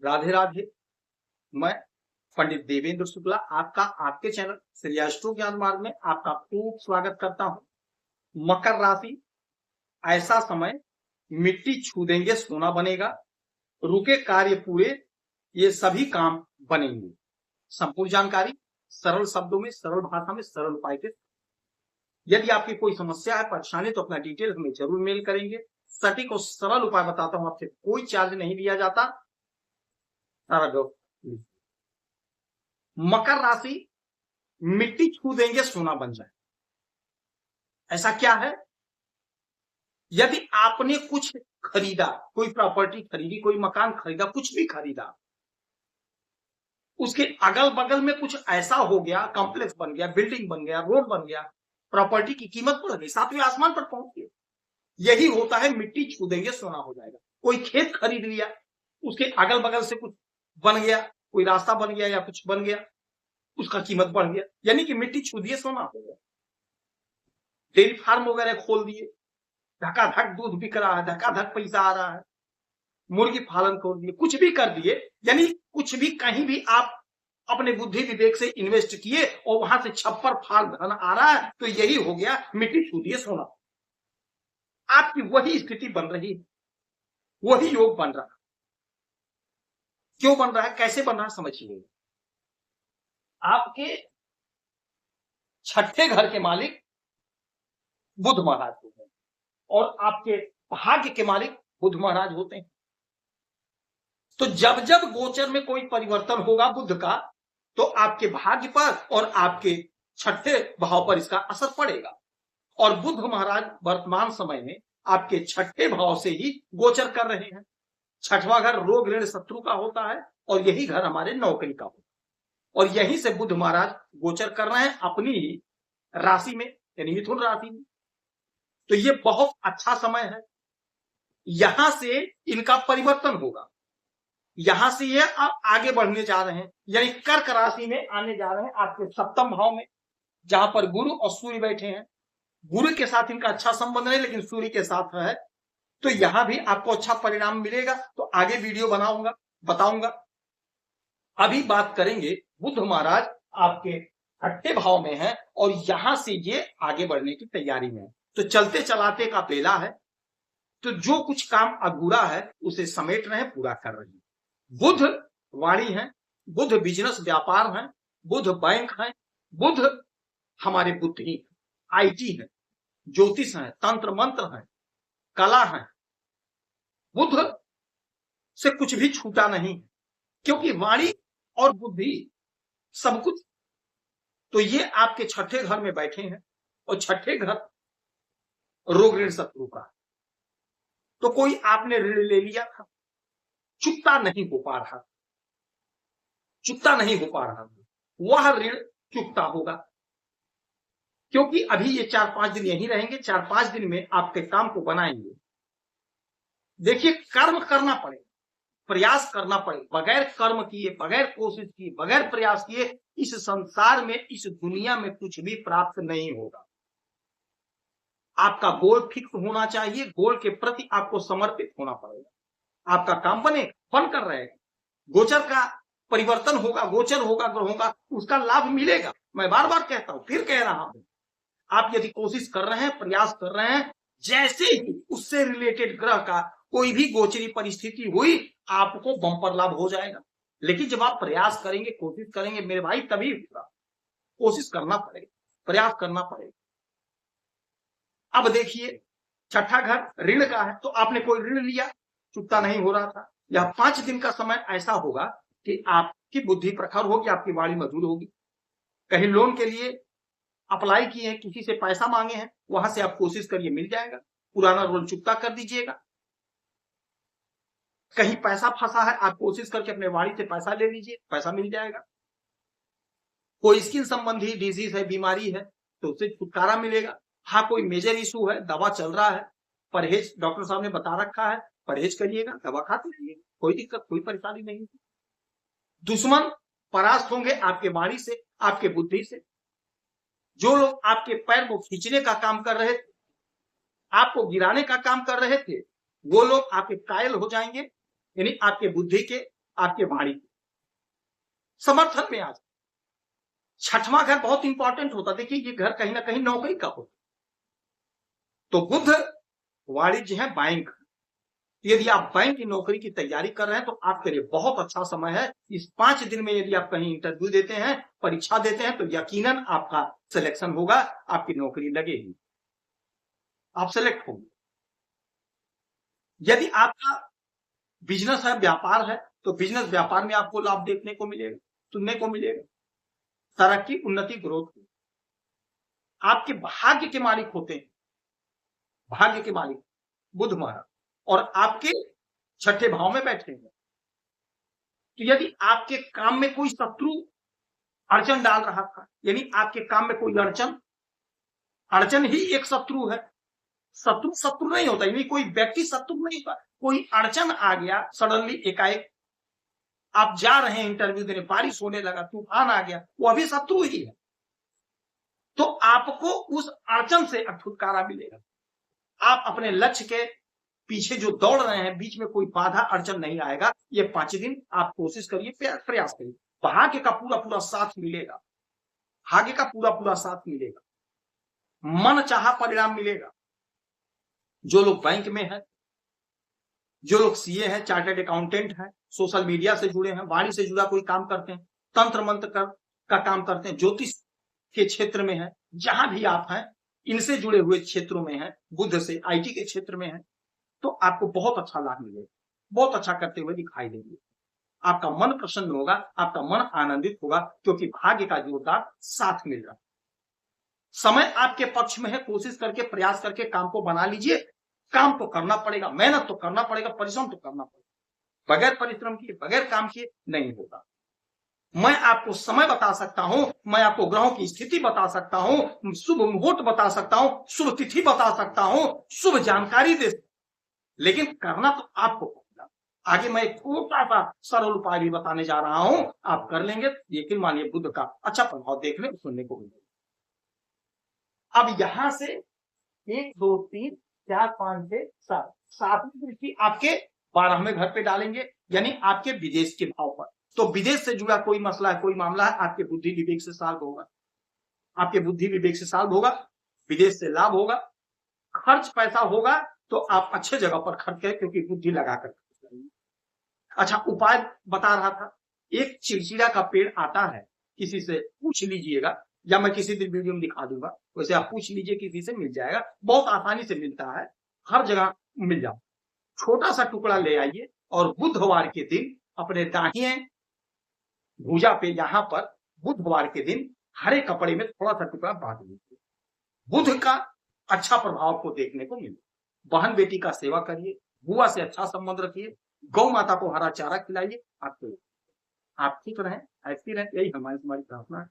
राधे राधे। मैं पंडित देवेंद्र शुक्ला आपका आपके चैनल श्री अष्टो ज्ञान मार्ग में आपका खूब स्वागत करता हूं। मकर राशि, ऐसा समय मिट्टी छू देंगे सोना बनेगा, रुके कार्य पूरे, ये सभी काम बनेंगे। संपूर्ण जानकारी सरल शब्दों में, सरल भाषा में, सरल उपाय के। यदि आपकी कोई समस्या है, परेशानी, तो अपना डिटेल हमें जरूर मेल करेंगे। सटीक और सरल उपाय बताता हूं, आपसे कोई चार्ज नहीं लिया जाता। मकर राशि, मिट्टी छू देंगे सोना बन जाए। ऐसा क्या है? यदि आपने कुछ खरीदा, कोई प्रॉपर्टी खरीदी, कोई मकान खरीदा, कुछ भी खरीदा, उसके अगल बगल में कुछ ऐसा हो गया, कॉम्प्लेक्स बन गया, बिल्डिंग बन गया, रोड बन गया, प्रॉपर्टी की कीमत बढ़ गई, सातवें आसमान पर पहुंच गई। यही होता है, मिट्टी छू देंगे सोना हो जाएगा। कोई खेत खरीद लिया, उसके अगल बगल से कुछ बन गया, कोई रास्ता बन गया या कुछ बन गया, उसका कीमत बढ़ गया, यानी कि मिट्टी छू दिए सोना हो गया। डेयरी फार्म वगैरह खोल दिए, धकाधक दूध बिक रहा है, धकाधक पैसा आ रहा है, मुर्गी पालन खोल दिए, कुछ भी कर दिए, यानी कुछ भी कहीं भी आप अपने बुद्धि विवेक से इन्वेस्ट किए और वहां से छप्पर फाड़ धन आ रहा है, तो यही हो गया, मिट्टी छू दिए सोना। आपकी वही स्थिति बन रही है, वही योग बन रहा है। क्यों बन रहा है, कैसे बन रहा है, समझिए। आपके छठे घर के मालिक बुध महाराज होते हैं और आपके भाग्य के मालिक बुध महाराज होते हैं। तो जब जब गोचर में कोई परिवर्तन होगा बुध का, तो आपके भाग्य पर और आपके छठे भाव पर इसका असर पड़ेगा। और बुध महाराज वर्तमान समय में आपके छठे भाव से ही गोचर कर रहे हैं। छठवां घर रोग ऋण शत्रु का होता है और यही घर हमारे नौकरी का होता है, और यहीं से बुध महाराज गोचर कर रहे हैं अपनी राशि में, यानी मिथुन राशि में। तो ये बहुत अच्छा समय है। यहां से इनका परिवर्तन होगा, यहां से ये अब आगे बढ़ने जा रहे हैं, यानी कर्क राशि में आने जा रहे हैं, आपके सप्तम भाव में, जहां पर गुरु और सूर्य बैठे हैं। गुरु के साथ इनका अच्छा संबंध नहीं, लेकिन सूर्य के साथ है, तो यहां भी आपको अच्छा परिणाम मिलेगा। तो आगे वीडियो बनाऊंगा, बताऊंगा। अभी बात करेंगे, बुध महाराज आपके छठे भाव में है और यहां से ये आगे बढ़ने की तैयारी में है। तो चलते चलाते का बेला है, तो जो कुछ काम अधूरा है उसे समेट रहे हैं, पूरा कर रहे हैं। बुध वाणी है, बुध बिजनेस व्यापार है, बुध बैंक है, बुध हमारे बुद्धि, आईटी है, ज्योतिष है, तंत्र मंत्र है, कला है। बुध से कुछ भी छूटा नहीं, क्योंकि वाणी और बुद्धि सब कुछ। तो ये आपके छठे घर में बैठे हैं और छठे घर रोग ऋण शत्रु का। तो कोई आपने ऋण ले लिया था, चुकता नहीं हो पा रहा, चुकता नहीं हो पा रहा, वह ऋण चुकता होगा, क्योंकि अभी ये 4-5 दिन यहीं रहेंगे। 4-5 दिन में आपके काम को बनाएंगे। देखिए, कर्म करना पड़ेगा, प्रयास करना पड़ेगा। बगैर कर्म किए, बगैर कोशिश किए, बगैर प्रयास किए इस संसार में, इस दुनिया में कुछ भी प्राप्त नहीं होगा। आपका गोल फिक्स होना चाहिए, गोल के प्रति आपको समर्पित होना पड़ेगा। आपका काम बने, बन कर रहेगा। गोचर का परिवर्तन होगा, गोचर होगा, ग्रहों का, उसका लाभ मिलेगा। मैं बार बार कहता हूं, फिर कह रहा हूं, आप यदि कोशिश कर रहे हैं, प्रयास कर रहे हैं, जैसे ही उससे रिलेटेड ग्रह का कोई भी गोचरी परिस्थिति हुई, आपको बम्पर लाभ हो जाएगा। लेकिन जब आप प्रयास करेंगे, कोशिश करेंगे मेरे भाई, तभी होगा। कोशिश करना पड़ेगा, प्रयास करना पड़ेगा। अब देखिए, छठा घर ऋण का है, तो आपने कोई ऋण लिया, चुकता नहीं हो रहा था। यह 5 दिन का समय ऐसा होगा कि आपकी बुद्धि प्रखर होगी, आपकी वाणी मधुर होगी। कहीं लोन के लिए अप्लाई किए हैं, किसी से पैसा मांगे हैं, वहां से आप कोशिश करिए, मिल जाएगा। पुराना लोन चुकता कर दीजिएगा। कहीं पैसा फंसा है, आप कोशिश करके अपने वाणी से पैसा ले लीजिए, पैसा मिल जाएगा। कोई स्किन संबंधी डिजीज है, बीमारी है, तो उससे छुटकारा मिलेगा। हाँ, कोई मेजर इशू है, दवा चल रहा है, परहेज डॉक्टर साहब ने बता रखा है, परहेज करिएगा, दवा खाते रहिएगा, कोई दिक्कत, कोई परेशानी नहीं। दुश्मन परास्त होंगे आपके वाणी से, आपके बुद्धि से। जो लोग आपके पैर को खींचने का काम कर रहे थे, आपको गिराने का काम कर रहे थे, वो लोग आपके कायल हो जाएंगे, यानी आपके बुद्धि के आपके वाणी समर्थन में आ जाए। छठवां घर बहुत इंपॉर्टेंट होता, देखिए ये घर कहीं ना कहीं नौकरी का होता। तो बुध वाणिज्य है बैंक, यदि आप बैंक की नौकरी की तैयारी कर रहे हैं तो आपके लिए बहुत अच्छा समय है। इस 5 दिन में यदि आप कहीं इंटरव्यू देते हैं, परीक्षा देते हैं, तो यकीनन आपका सिलेक्शन होगा, आपकी नौकरी लगेगी, आप सेलेक्ट होंगे। यदि आपका बिजनेस है, व्यापार है, तो बिजनेस व्यापार में आपको लाभ देखने को मिलेगा, सुनने को मिलेगा, तरक्की, उन्नति, ग्रोथ। आपके भाग्य के मालिक होते हैं, भाग्य के मालिक बुध महाराज, और आपके छठे भाव में बैठे हैं। तो यदि आपके काम में कोई शत्रु अड़चन डाल रहा था, यानी आपके काम में कोई अड़चन ही एक शत्रु है। शत्रु शत्रु नहीं होता, यानी कोई व्यक्ति शत्रु नहीं होता, कोई अड़चन आ गया सडनली, एकाएक आप जा रहे हैं इंटरव्यू देने, बारिश होने लगा, तूफान आ गया, वो अभी शत्रु ही है। तो आपको उस अड़चन से छुटकारा मिलेगा। आप अपने लक्ष्य के पीछे जो दौड़ रहे हैं, बीच में कोई बाधा अड़चन नहीं आएगा। ये 5 दिन आप कोशिश करिए, प्रयास करिए, भाग्य का पूरा पूरा साथ मिलेगा, भाग्य का पूरा पूरा साथ मिलेगा, मन चाहा परिणाम मिलेगा। जो लोग बैंक में है, जो लोग सीए हैं, चार्टर्ड अकाउंटेंट हैं, सोशल मीडिया से जुड़े हैं, वाणी से जुड़ा कोई काम करते हैं, तंत्र मंत्र का काम करते हैं, ज्योतिष के क्षेत्र में है, जहां भी आप हैं, इनसे जुड़े हुए क्षेत्रों में हैं, बुध से आईटी के क्षेत्र में है, तो आपको बहुत अच्छा लाभ मिलेगा, बहुत अच्छा करते हुए दिखाई देंगे। आपका मन प्रसन्न होगा, आपका मन आनंदित होगा, क्योंकि भाग्य का जोरदार साथ मिल रहा है। समय आपके पक्ष में है, कोशिश करके, प्रयास करके काम को बना लीजिए। काम तो करना पड़ेगा, मेहनत तो करना पड़ेगा, परिश्रम तो करना पड़ेगा, बगैर परिश्रम किए, बगैर काम किए नहीं होगा। मैं आपको समय बता सकता हूं, मैं आपको ग्रहों की स्थिति बता सकता हूं, शुभ मुहूर्त बता सकता हूं, शुभ तिथि बता सकता हूं, शुभ जानकारी दे, लेकिन करना तो आपको पड़ेगा। आगे मैं एक छोटा सा सरल उपाय भी बताने जा रहा हूं, आप कर लेंगे, यकीन मानिए बुध का अच्छा प्रभाव देखने सुनने को मिलेगा। अब यहां से 1 2 3 4 5 6 7 सातवीं दृष्टि आपके 12वें घर पे डालेंगे, यानी आपके विदेश के भाव पर। तो विदेश से जुड़ा कोई मसला है, कोई मामला है, आपके बुद्धि विवेक से सॉल्व होगा, आपके बुद्धि विवेक से सॉल्व होगा, विदेश से लाभ होगा, खर्च पैसा होगा तो आप अच्छे जगह पर खर्च करें, क्योंकि बुद्धि लगाकर। अच्छा उपाय बता रहा था, एक चिड़चिड़ा का पेड़ आता है, किसी से पूछ लीजिएगा, या मैं किसी दिन वीडियो में दिखा दूंगा, वैसे आप पूछ लीजिए, किसी से मिल जाएगा, बहुत आसानी से मिलता है, हर जगह मिल जाता। छोटा सा टुकड़ा ले आइए और बुधवार के दिन अपने दाहिने भुजा पे, यहां पर बुधवार के दिन हरे कपड़े में थोड़ा सा टुकड़ा बांध लीजिए। बुध का अच्छा प्रभाव को देखने को मिले। बहन बेटी का सेवा करिए, बुआ से अच्छा संबंध रखिए, गौ माता को हरा चारा खिलाइए, आप ठीक रहें, ऐसी रहें, यही हमारी प्रार्थना है।